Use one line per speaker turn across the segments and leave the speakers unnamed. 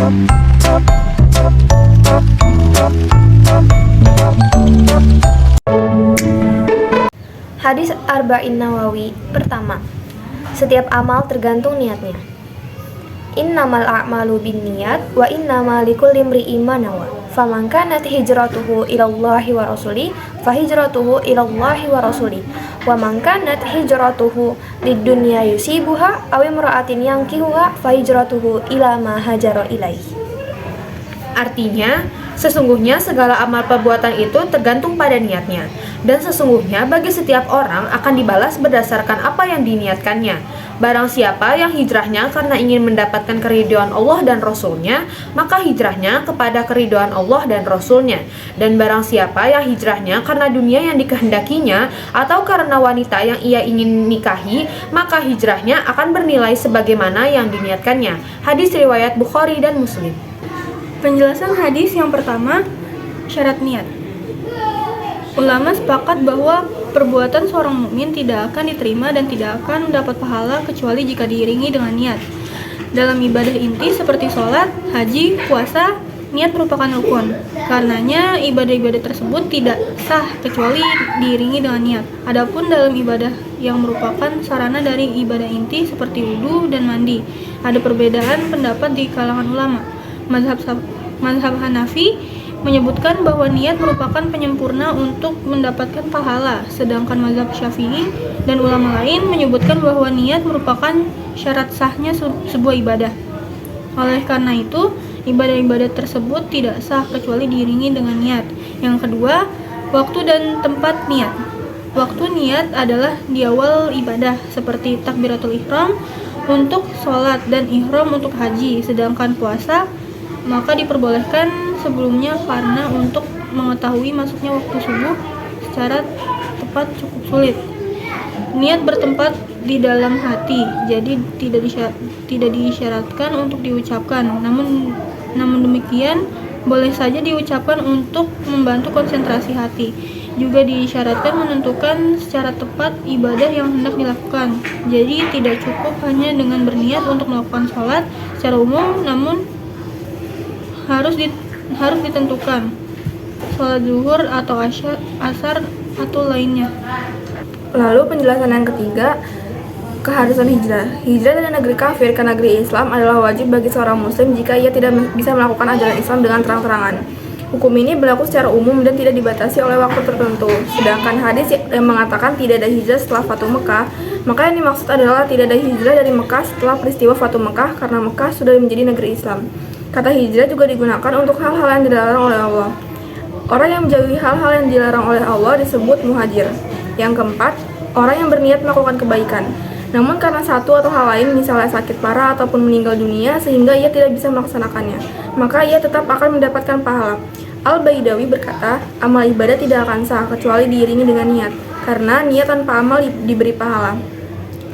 Hadis Arba'in Nawawi pertama. Setiap amal tergantung niatnya. Innamal a'malu binniyat wa innamal likulli imri'in ma nawa. Faman kanat hijratuhu ilallahi wa rasuli fahijratuhu ilallahi wa rasuli. Wa man kanat hijratuhu lidunya yusibuha aw imra'atin yankihuha fahijratuhu ila ma hajara ilaihi.
Artinya, sesungguhnya segala amal perbuatan itu tergantung pada niatnya. Dan sesungguhnya bagi setiap orang akan dibalas berdasarkan apa yang diniatkannya. Barang siapa yang hijrahnya karena ingin mendapatkan keridhaan Allah dan Rasul-Nya, maka hijrahnya kepada keridhaan Allah dan Rasul-Nya. Dan barang siapa yang hijrahnya karena dunia yang dikehendakinya atau karena wanita yang ia ingin nikahi, maka hijrahnya akan bernilai sebagaimana yang diniatkannya. Hadis riwayat Bukhari dan Muslim.
Penjelasan hadis yang pertama, syarat niat. Ulama sepakat bahwa perbuatan seorang mukmin tidak akan diterima dan tidak akan mendapat pahala kecuali jika diiringi dengan niat. Dalam ibadah inti seperti sholat, haji, puasa, niat merupakan rukun. Karenanya ibadah-ibadah tersebut tidak sah kecuali diiringi dengan niat. Adapun dalam ibadah yang merupakan sarana dari ibadah inti seperti wudu dan mandi, ada perbedaan pendapat di kalangan ulama. Mazhab Hanafi menyebutkan bahwa niat merupakan penyempurna untuk mendapatkan pahala, sedangkan mazhab Syafi'i dan ulama lain menyebutkan bahwa niat merupakan syarat sahnya sebuah ibadah. Oleh karena itu, ibadah-ibadah tersebut tidak sah kecuali diiringi dengan niat. Yang kedua, waktu dan tempat niat. Waktu niat adalah di awal ibadah, seperti takbiratul ihram untuk sholat dan ihram untuk haji, sedangkan puasa maka diperbolehkan sebelumnya karena untuk mengetahui masuknya waktu subuh secara tepat cukup sulit. Niat bertempat di dalam hati, jadi tidak disyaratkan untuk diucapkan. Namun demikian boleh saja diucapkan untuk membantu konsentrasi hati. Juga disyaratkan menentukan secara tepat ibadah yang hendak dilakukan. Jadi tidak cukup hanya dengan berniat untuk melakukan sholat secara umum, namun harus ditentukan sholat zuhur atau asar atau lainnya.
Lalu penjelasan yang ketiga, keharusan hijrah. Hijrah dari negeri kafir ke negeri Islam adalah wajib bagi seorang muslim jika ia tidak bisa melakukan ajaran Islam dengan terang-terangan. Hukum ini berlaku secara umum dan tidak dibatasi oleh waktu tertentu. Sedangkan hadis yang mengatakan tidak ada hijrah setelah Fatu Mekah, maka yang dimaksud adalah tidak ada hijrah dari Mekah setelah peristiwa Fatu Mekah karena Mekah sudah menjadi negeri Islam. Kata hijrah juga digunakan untuk hal-hal yang dilarang oleh Allah. Orang yang menjauhi hal-hal yang dilarang oleh Allah disebut muhajir. Yang keempat, orang yang berniat melakukan kebaikan. Namun karena satu atau hal lain, misalnya sakit parah ataupun meninggal dunia, sehingga ia tidak bisa melaksanakannya, maka ia tetap akan mendapatkan pahala. Al-Baidawi berkata, amal ibadah tidak akan sah kecuali diiringi dengan niat, karena niat tanpa amal diberi pahala.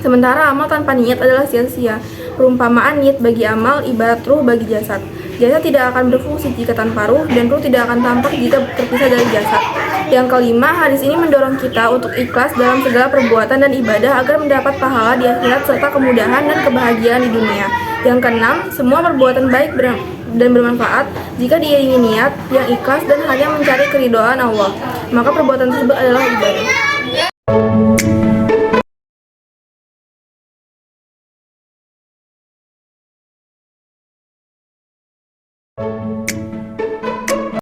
Sementara amal tanpa niat adalah sia-sia. Perumpamaan niat bagi amal ibarat ruh bagi jasad. Jasad tidak akan berfungsi jika tanpa ruh, dan ruh tidak akan tampak jika terpisah dari jasad. Yang kelima, hadis ini mendorong kita untuk ikhlas dalam segala perbuatan dan ibadah agar mendapat pahala di akhirat serta kemudahan dan kebahagiaan di dunia. Yang keenam, semua perbuatan baik dan bermanfaat jika diiringi niat yang ikhlas dan hanya mencari keridhaan Allah, maka perbuatan tersebut adalah ibadah.